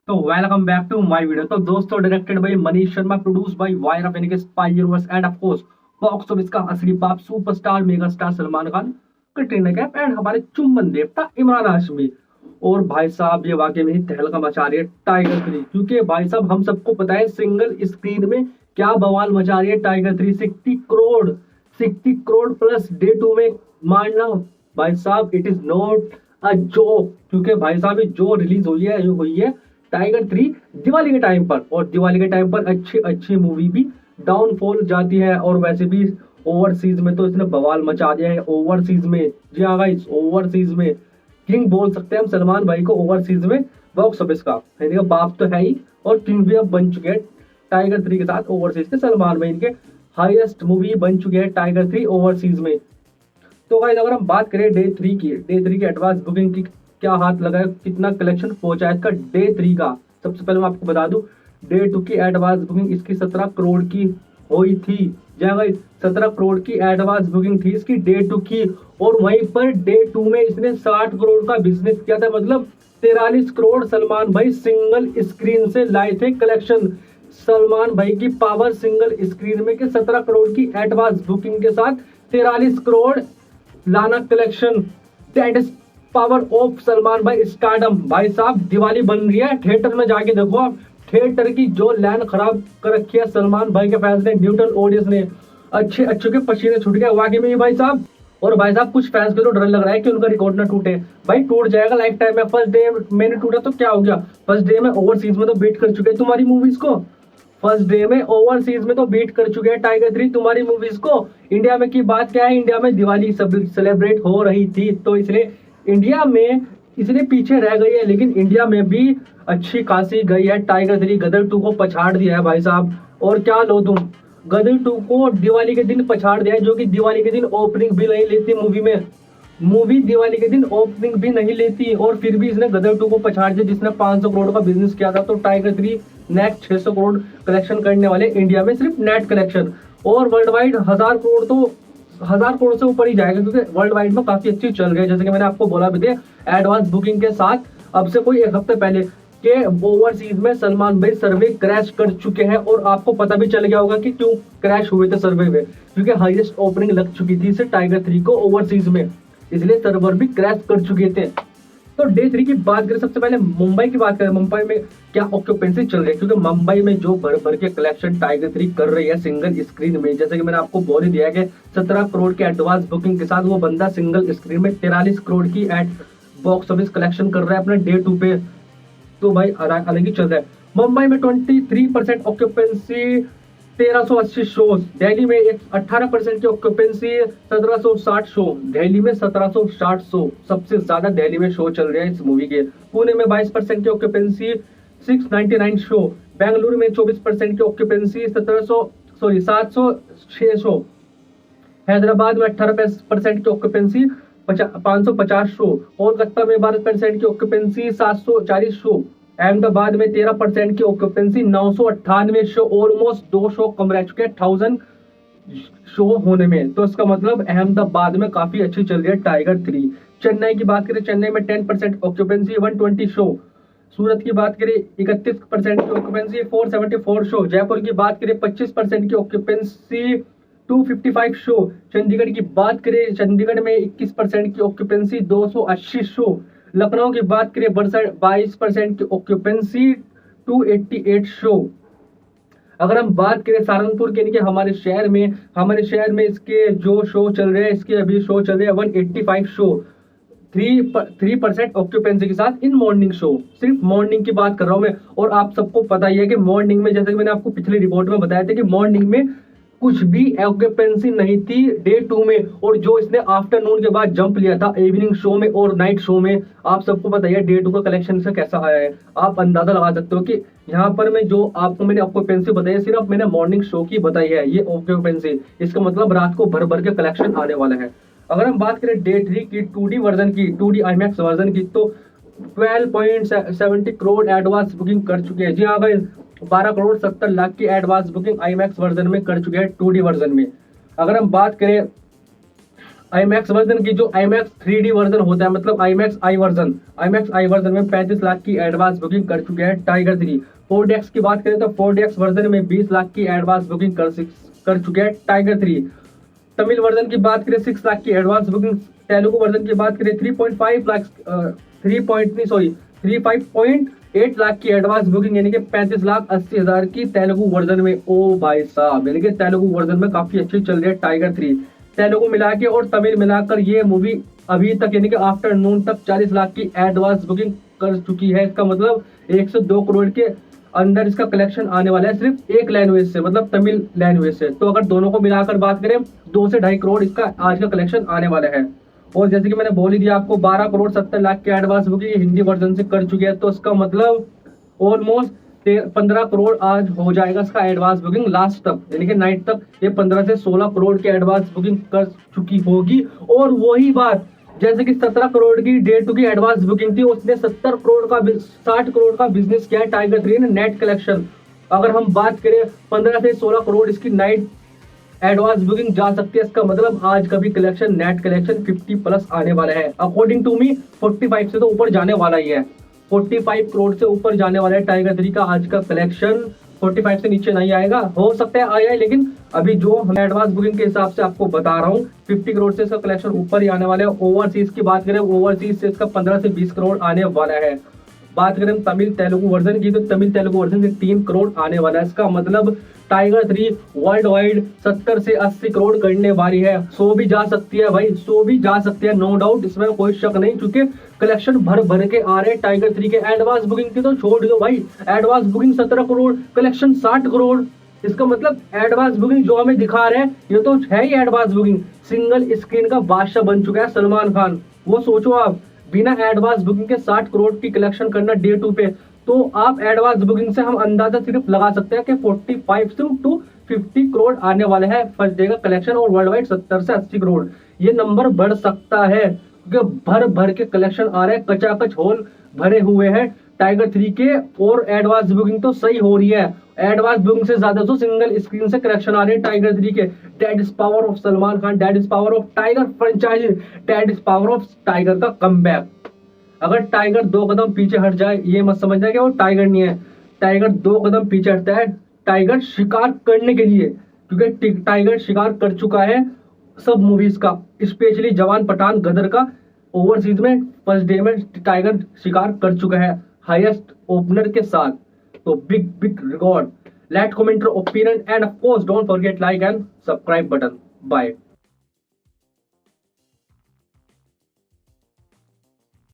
तो welcome back to my video. तो दोस्तों, directed by Manish Sharma, produce by YRF यानी कि spy universe and of course box office का असली बाप superstar mega star Salman Khan, Katrina Kaif and हमारे चुम्बन देवता इमरान हाशमी। और भाई साहब, ये वाकई में ही तहलका मचा रही है टाइगर 3, क्योंकि भाई साहब हम सबको पता है सिंगल स्क्रीन में क्या बवाल मचा रही है टाइगर 3। 60 करोड़ प्लस डे 2 में मारना भाई साहब, it is not a joke. क्योंकि भाई साहब, ये जो रिलीज हुई है टाइगर 3 दिवाली के टाइम पर, और दिवाली के टाइम पर अच्छी अच्छी मूवी भी डाउनफॉल जाती है। और वैसे भी ओवरसीज में तो इसने बवाल मचा दिया है। ओवरसीज में, जी हाँ गाइस, ओवरसीज में किंग बोल सकते हैं हम सलमान भाई को। ओवरसीज में बॉक्स ऑफिस का यानी कि बाप तो है ही, और किंग भी अब बन चुके हैं टाइगर 3 के साथ। ओवरसीज के सलमान भाई इनके हाईएस्ट मूवी बन चुके हैं टाइगर 3 ओवरसीज में। तो गाइस, अगर हम बात करें डे 3 की एडवांस बुकिंग की, क्या हाथ लगा है, कितना कलेक्शन पहुंचा है इसका डे 3 का। सबसे पहले मैं आपको बता दूं, डे 2 की एडवांस बुकिंग इसकी 17 करोड़ की हुई थी। जहाँ गाइस 17 करोड़ की एडवांस बुकिंग थी इसकी डे 2 की। और वहीं पर डे 2 में इसने 60 करोड़ का बिजनेस किया था, मतलब 43 करोड़ सलमान भाई सिंगल स्क्रीन से लाए थे कलेक्शन। सलमान भाई की पावर सिंगल स्क्रीन में कि 17 करोड़ की एडवांस बुकिंग के साथ 43 करोड़ लाना collection. That is power of Salman भाई स्टारडम। भाई साहब, दिवाली बन रही है, थिएटर में जाके देखो आप। थिएटर की जो लाइन खराब कर रखी है सलमान भाई के फैंस ने, न्यूट्रल ऑडियंस ने, अच्छे अच्छे के पसीने छूट गए वाकई में ही भाई साहब। और भाई साहब, कुछ फैंस को तो डर लग रहा है कि उनका रिकॉर्ड ना टूटे। भाई टूट जाएगा लाइफ टाइम में। फर्स्ट डे में नहीं टूटा तो क्या हो गया, फर्स्ट डे में ओवरसीज में तो बीट कर चुके हैं तुम्हारी मूवीज को। फर्स्ट डे में ओवरसीज में तो बीट कर चुके हैं टाइगर 3 तुम्हारी मूवीज को। इंडिया में की बात क्या है, इंडिया में दिवाली सब सेलिब्रेट हो रही थी, तो इसलिए इंडिया में इसलिए पीछे रह गई है। लेकिन इंडिया में भी अच्छी खासी गई है टाइगर 3। गदर 2 को पछाड़ दिया है भाई साहब। और क्या लो तुम, गदर 2 को दिवाली के दिन पछाड़ दिया है, जो कि दिवाली के दिन ओपनिंग भी नहीं लेती मूवी में। मूवी दिवाली के दिन ओपनिंग भी नहीं लेती, और फिर भी इसने गदर 2 को पछाड़ दिया, जिसने 500 करोड़ का बिजनेस किया था। तो टाइगर 3 नेक्स्ट 600 करोड़ कलेक्शन करने वाले इंडिया में, सिर्फ नेट कलेक्शन। और वर्ल्ड वाइड 1000 करोड़, तो 1000 करोड़ से ऊपर ही जाएगा, क्योंकि वर्ल्ड वाइड में काफी अच्छी चल रही है। जैसे कि मैंने आपको बोला भी थे, एडवांस बुकिंग के साथ अब से कोई एक हफ्ते पहले के ओवरसीज में सलमान भाई सर्वे क्रैश कर चुके हैं। और आपको पता भी चल गया होगा कि क्यों क्रैश हुए थे सर्वे में, क्योंकि हाईएस्ट ओपनिंग लग चुकी थी इसे टाइगर 3 को ओवरसीज में, इसलिए सर्वर भी क्रैश कर चुके थे। तो डे 3 की बात करें, सबसे पहले मुंबई की बात करें। मुंबई में क्या ऑक्यूपेंसी चल रही है, क्योंकि मुंबई में जो भर भर के कलेक्शन टाइगर 3 कर रही है सिंगल स्क्रीन में, जैसे कि मैंने आपको बोल ही दिया कि 17 करोड़ के एडवांस बुकिंग के साथ वो बंदा सिंगल स्क्रीन में 43 करोड़ की एड बॉक्स ऑफिस कलेक्शन कर रहा है अपने डे 2 पे। तो भाई अलग ही चल रहा है। मुंबई में 23% ऑक्यूपेंसी, 1380 शोज। दिल्ली में 18% की ऑक्यूपेंसी, 1760 शो। दिल्ली में 1760 शो, सबसे ज्यादा दिल्ली में शो चल रहे हैं इस मूवी के। पुणे में 22% की ऑक्यूपेंसी, 699 शो। बेंगलुरु में 24% की ऑक्यूपेंसी, 706 शो। हैदराबाद में 18% की ऑक्यूपेंसी, 550 शो। कोलकाता में 12% की ऑक्यूपेंसी, 740 शो। अहमदाबाद में 13% की ऑक्यूपेंसी, 998 शो। ऑलमोस्ट 2 शो कम रह चुके हैं 1000 शो होने में। तो इसका मतलब अहमदाबाद में काफी अच्छी चल रही है टाइगर 3। चेन्नई की बात करें, चेन्नई में 10% ऑक्यूपेंसी, 120 शो। सूरत की बात करें 31% की ऑक्यूपेंसी, 474 शो। जयपुर की बात करें 25% की ऑक्यूपेंसी, 255 शो। चंडीगढ़ की बात करें, चंडीगढ़ में 21% की ऑक्यूपेंसी, 280 शो। लखनऊ की बात करें 22% की ऑक्यूपेंसी, 288 शो। अगर हम बात करें सहारनपुर के, कि हमारे शहर में इसके जो शो चल रहे हैं, इसके अभी शो चल रहे हैं 185 शो, 3% ऑक्यूपेंसी के साथ इन मॉर्निंग शो। सिर्फ मॉर्निंग की बात कर रहा हूं मैं। और आप सबको पता ही है कि मॉर्निंग में, जैसे कि मैंने आपको पिछली रिपोर्ट में बताया था, कि मॉर्निंग में कुछ भी ऑक्यूपेंसी नहीं थी डे 2 में। और जो इसने आफ्टरनून के बाद जंप लिया था इवनिंग शो में और नाइट शो में, आप सबको पता है डे 2 का कलेक्शन से कैसा आया है। आप अंदाजा लगा सकते हो कि यहाँ पर मैं जो आपको मैंने ऑक्यूपेंसी बताई, सिर्फ मैंने मॉर्निंग शो की बताई है ये ऑक्यूपेंसी। इसका मतलब रात को भर भर के कलेक्शन आने वाला है। अगर हम बात करें डे 3 की 2D वर्जन की, 2D IMAX वर्जन की, तो 12.70 करोड़ एडवांस बुकिंग कर चुके हैं। जी हाँ भाई, 12 करोड़ 70 लाख की एडवांस बुकिंग IMAX वर्जन में कर चुके हैं 2D वर्जन में। अगर हम बात करें IMAX वर्जन की जो IMAX 3D वर्जन होता है, मतलब IMAX आई वर्जन में 35 लाख की एडवांस बुकिंग कर चुके हैं टाइगर 3। 4DX की बात करें तो 4DX वर्जन में 20 लाख की एडवांस बुकिंग कर चुके हैं टाइगर 3। तमिल वर्जन की बात करें 6 लाख की एडवांस बुकिंग, तेलुगु वर्जन की बात करें 3.8 लाख की एडवांस बुकिंग, यानी कि 35,80,000 की तेलुगु वर्जन में। ओ भाई साहब, यानी कि तेलुगु वर्जन में काफी अच्छी चल रही है टाइगर 3। तेलुगु मिला के और तमिल मिलाकर ये मूवी अभी तक यानी कि आफ्टरनून तक 40 लाख की एडवांस बुकिंग कर चुकी है। इसका मतलब 1 से 2 करोड़ के अंदर इसका कलेक्शन आने वाला है सिर्फ एक लैंग्वेज से, मतलब तमिल लैंग्वेज से। तो अगर दोनों को मिलाकर बात करें 2 से 2.5 करोड़ इसका आज का कलेक्शन आने वाला है। और जैसे कि मैंने बोल ही दिया आपको, 12 करोड़ 70 लाख की एडवांस बुकिंग हिंदी वर्जन से कर चुकी है। तो इसका मतलब ऑलमोस्ट 15 करोड़ आज हो जाएगा इसका एडवांस बुकिंग लास्ट तक, यानी कि नाइट तक ये 15 से 16 करोड़ की एडवांस बुकिंग कर चुकी होगी। और वही बात जैसे कि 17 करोड़ की डे 2 की एडवांस बुकिंग थी, उसने 60 करोड़ का बिजनेस किया है टाइगर 3 ने नेट कलेक्शन। अगर हम बात करें 15 से 16 करोड़ इसकी नाइट एडवांस बुकिंग जा सकती है। इसका मतलब आज का भी कलेक्शन नेट कलेक्शन 50 प्लस आने वाला है। अकॉर्डिंग टू मी 45 से तो ऊपर जाने वाला ही है, 45 करोड़ से ऊपर जाने वाला है टाइगर 3 का आज का कलेक्शन। 45 से नीचे नहीं आएगा, हो सकता है आया है, लेकिन अभी जो मैं एडवांस बुकिंग के हिसाब से आपको बता रहा हूँ 50 करोड़ से इसका कलेक्शन ऊपर ही आने वाला है। ओवरसीज की बात करें, ओवरसीज से इसका 15 से 20 करोड़ आने वाला है। बात करें तमिल तेलुगु वर्जन की, तो तमिल तेलुगु वर्जन से 3 करोड़ आने वाला है। इसका मतलब टाइगर 3 वर्ल्ड वाइड 70 से 80 करोड़ करने वाली है। 100 भी जा सकती है भाई, 100 भी जा सकती है, नो डाउट, इसमें कोई शक नहीं, क्योंकि कलेक्शन भर के आ रहे हैं टाइगर 3 के। एडवांस बुकिंग की तो छोड़ दो भाई, advance booking 17 crore, collection 60 crore. इसका मतलब एडवांस बुकिंग जो हमें दिखा रहे हैं ये तो है ही एडवांस बुकिंग। सिंगल स्क्रीन का बादशाह बन चुका है सलमान खान। वो सोचो आप, बिना एडवांस बुकिंग के 60 करोड़ की कलेक्शन करना डे 2 पे, तो आप एडवांस बुकिंग से हम अंदाजा सिर्फ लगा सकते हैं कि 45 से 50 करोड़ आने वाले हैं फर्स्ट डे का कलेक्शन, और वर्ल्ड वाइड 70 से 80 करोड़ ये नंबर बढ़ सकता है, क्योंकि भर के कलेक्शन आ रहे हैं, कचाकच होल भरे हुए हैं टाइगर 3 के। और एडवांस बुकिंग तो सही हो रही है, एडवांस बुकिंग से ज्यादा तो सिंगल स्क्रीन से कलेक्शन आ रहे हैं टाइगर 3 के। That is power of Salman Khan, that is power of tiger franchise, that is power of tiger का कमबैक। अगर टाइगर 2 कदम पीछे हट जाए, ये मत समझना कि वो टाइगर नहीं है। टाइगर 2 कदम पीछे हटता है टाइगर शिकार करने के लिए, क्योंकि टाइगर शिकार कर चुका है सब मूवीज का, स्पेशली जवान, पठान, गदर का। ओवरसीज में फर्स्ट डे में टाइगर शिकार कर चुका है हाईएस्ट ओपनर के साथ। तो big record. Let comment your opinion and of course don't forget like and subscribe button. Bye.